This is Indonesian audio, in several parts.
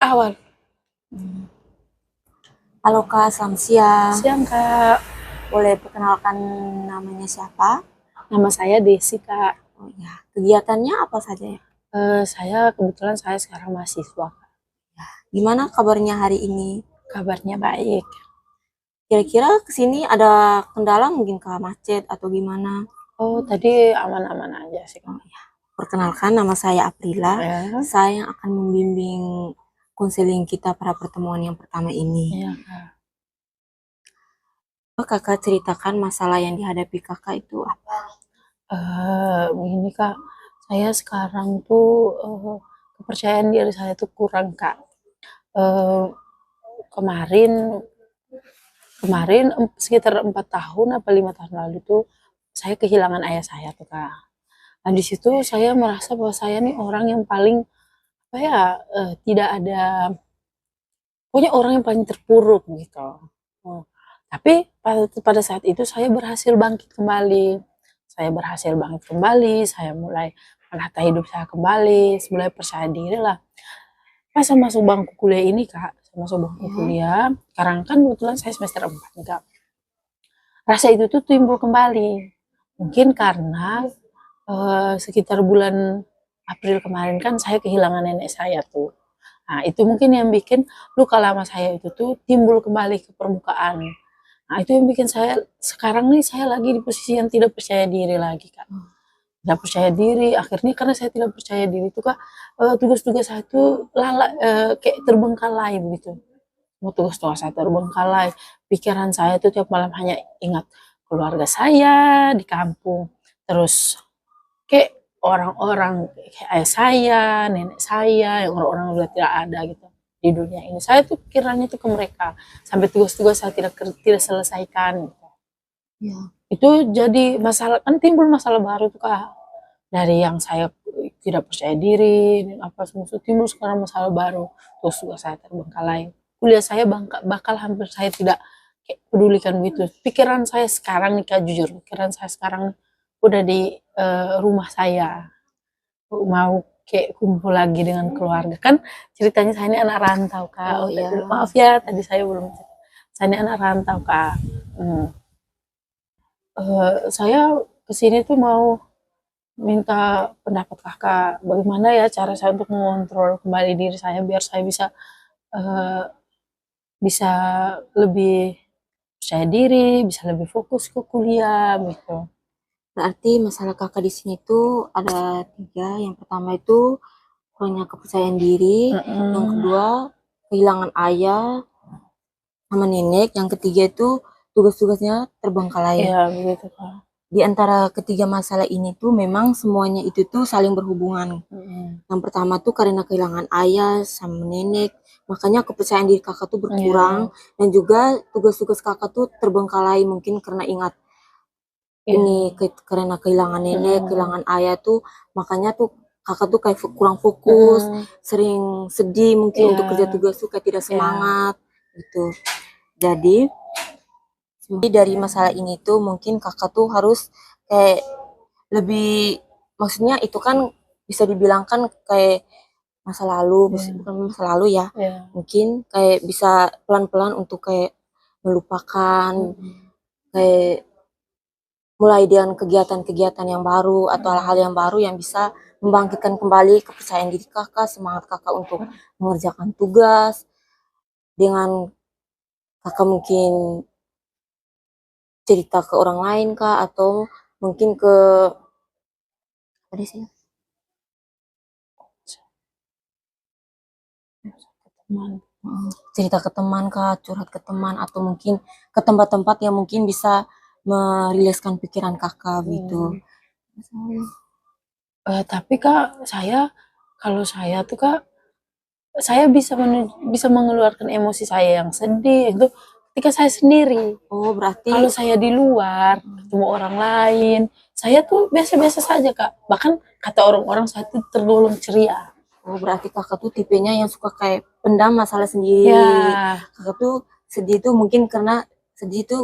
Awal. Halo Kak, selamat siang. Siang, Kak. Boleh perkenalkan namanya siapa? Nama saya Desi, Kak. Oh ya, kegiatannya apa saja ya? Saya kebetulan saya sekarang mahasiswa, Kak. Gimana kabarnya hari ini? Kabarnya baik. Kira-kira kesini ada kendala mungkin Kak, macet atau gimana? Oh, tadi aman-aman aja sih, Kak. Oh ya, perkenalkan nama saya Aprila. Ya, Saya yang akan membimbing konseling kita pada pertemuan yang pertama ini. iya, Kak. Coba Kakak ceritakan masalah yang dihadapi Kakak itu apa? Begini, Kak. Saya sekarang tuh kepercayaan diri saya tuh kurang, Kak. Eh, kemarin kemarin sekitar 4 tahun apa 5 tahun lalu tuh saya kehilangan ayah saya tuh, Kak. Nah, di situ saya merasa bahwa saya nih orang yang paling apa ya, tidak ada, pokoknya orang yang paling terpuruk gitu. Oh, tapi pada saat itu saya berhasil bangkit kembali. Saya mulai menata hidup saya kembali, mulai percaya diri lah. Pas masuk bangku kuliah ini, Kak, saya masuk bangku kuliah, sekarang kan kebetulan saya semester 4 nih, Kak. Rasa itu tuh timbul kembali. Mungkin karena sekitar bulan April kemarin kan saya kehilangan nenek saya tuh. Nah, itu mungkin yang bikin luka lama saya itu tuh timbul kembali ke permukaan. Nah, itu yang bikin saya sekarang nih saya lagi di posisi yang tidak percaya diri lagi, Kak. Tidak percaya diri, akhirnya karena saya tidak percaya diri itu, Kak, tugas-tugas saya tuh kayak terbengkalai begitu. Mau tugas-tugas saya terbengkalai, pikiran saya tuh tiap malam hanya ingat keluarga saya di kampung, terus kayak orang-orang kayak ayah saya, nenek saya, yang orang-orang udah tidak ada gitu di dunia ini. Saya tuh pikirannya tuh ke mereka, sampai tugas-tugas saya tidak selesaikan gitu. Ya, Itu jadi masalah, kan timbul masalah baru tuh, Kak. Dari yang saya tidak percaya diri dan apa semua itu timbul sekarang masalah baru. Terus juga saya terbengkalai. Kuliah saya bakal hampir saya tidak kayak pedulikan gitu. Pikiran saya sekarang nih, Kak, jujur, pikiran saya sekarang udah di rumah saya, mau kayak kumpul lagi dengan keluarga. Kan ceritanya saya ini anak rantau, Kak. oh Oh, ya, maaf ya, tadi saya belum cerita. Saya ini anak rantau, Kak. Hmm. Saya kesini tuh mau minta pendapat Kakak, bagaimana ya cara saya untuk mengontrol kembali diri saya biar saya bisa eh, bisa lebih percaya diri, bisa lebih fokus ke kuliah gitu. berarti masalah Kakak di sini tuh ada tiga. Yang pertama itu kurangnya kepercayaan diri, yang Mm-mm. kedua kehilangan ayah sama nenek, yang ketiga itu tugas-tugasnya terbengkalai. Iya begitu, Kak. Di antara ketiga masalah ini tuh memang semuanya itu tuh saling berhubungan. Mm-mm. Yang pertama tuh karena kehilangan ayah sama nenek, makanya kepercayaan diri kakak tuh Iya, berkurang, dan juga tugas-tugas kakak tuh terbengkalai mungkin karena ingat ini iya. karena kehilangan nenek, Mm-mm. kehilangan ayah tuh, makanya tuh kakak tuh kayak kurang fokus, Mm-mm. sering sedih mungkin Iya, untuk kerja tugas tuh kayak tidak iya, semangat gitu. Jadi dari masalah ini tuh mungkin kakak tuh harus kayak lebih, maksudnya itu kan bisa dibilang kan kayak masa lalu, iya, bukan masa lalu ya, iya. mungkin kayak bisa pelan-pelan untuk kayak melupakan, Mm-mm. kayak mulai dengan kegiatan-kegiatan yang baru atau hal-hal yang baru yang bisa membangkitkan kembali kepercayaan diri kakak, semangat kakak untuk mengerjakan tugas, dengan kakak mungkin cerita ke orang lain kak, atau mungkin ke apa sih, Teman. cerita ke teman kak, curhat ke teman, atau mungkin ke tempat-tempat yang mungkin bisa meriliskan pikiran kakak gitu. Mm. Tapi, Kak, kalau saya tuh, Kak, saya bisa mengeluarkan emosi saya yang sedih itu ketika saya sendiri. Oh berarti, Kalau saya di luar, ketemu orang lain, saya tuh biasa-biasa saja, Kak. Bahkan kata orang-orang saya tuh tergolong ceria. oh berarti kakak tuh tipenya yang suka kayak pendam masalah sendiri. Ya, Kakak tuh sedih tuh mungkin karena sedih tuh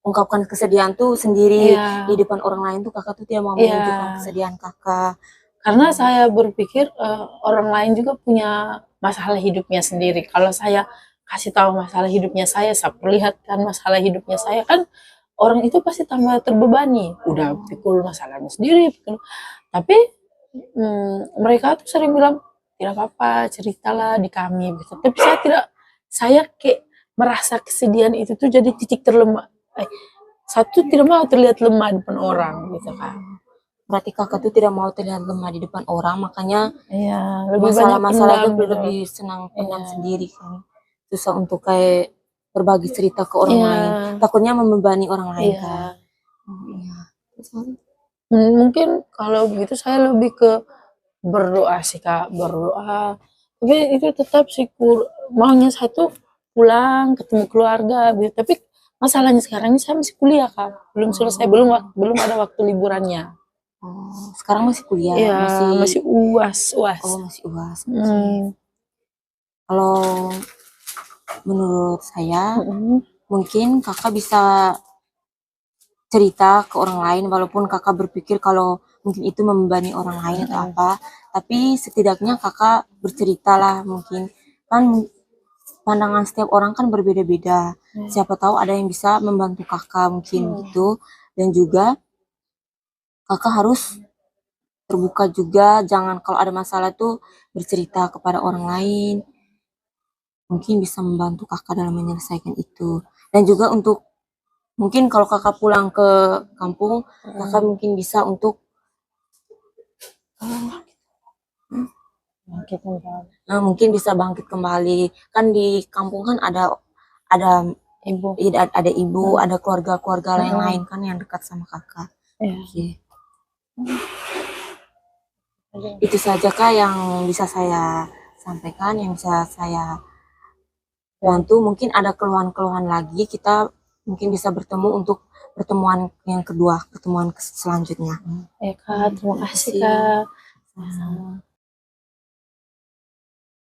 ungkapkan kesedihan tuh sendiri, di iya, depan orang lain tuh kakak tuh tidak mau menunjukkan iya. kesedihan kakak. Karena saya berpikir orang lain juga punya masalah hidupnya sendiri. Kalau saya kasih tahu masalah hidupnya saya perlihatkan masalah hidupnya saya, kan orang itu pasti tambah terbebani. Udah pikul masalahnya sendiri, tapi mereka tuh sering bilang, "Tidak apa-apa, ceritalah di kami," gitu. Tapi saya kayak merasa kesedihan itu tuh jadi titik terlemah. Satu tidak mau terlihat lemah di depan orang gitu kan. Berarti kakak tuh tidak mau terlihat lemah di depan orang, makanya Iya, lebih banyak masalah-masalahnya pendam tuh gitu. lebih senang pendam Iya. sendiri kan. Susah untuk kayak berbagi cerita ke orang Iya. lain. Takutnya membebani orang lain Iya. kan. Iya. Mungkin kalau begitu saya lebih ke berdoa sih Kak, berdoa. Tapi itu tetap sih maunya saya tuh pulang ketemu keluarga gitu. Tapi masalahnya sekarang ini saya masih kuliah Kak, belum selesai, belum ada waktu liburannya. Oh, sekarang masih kuliah, Iya, masih UAS. oh masih UAS. Hmm. Kalau menurut saya, mungkin kakak bisa cerita ke orang lain, walaupun kakak berpikir kalau mungkin itu membebani orang lain atau apa, tapi setidaknya kakak bercerita lah. Mungkin kan pandangan setiap orang kan berbeda-beda. Siapa tahu ada yang bisa membantu kakak mungkin gitu. Dan juga kakak harus terbuka juga, jangan kalau ada masalah tuh bercerita kepada orang lain, mungkin bisa membantu kakak dalam menyelesaikan itu. Dan juga untuk mungkin kalau kakak pulang ke kampung, kakak mungkin bisa untuk mungkin bisa bangkit kembali. Kan di kampung kan ada Ibu. ada ibu, ada keluarga-keluarga yang lain kan yang dekat sama kakak. Iya. Itu saja kak yang bisa saya sampaikan, yang bisa saya bantu. Mungkin ada keluhan-keluhan lagi, kita mungkin bisa bertemu untuk pertemuan yang kedua, pertemuan selanjutnya. Ya Kak, terima kasih Kak. Sama-sama.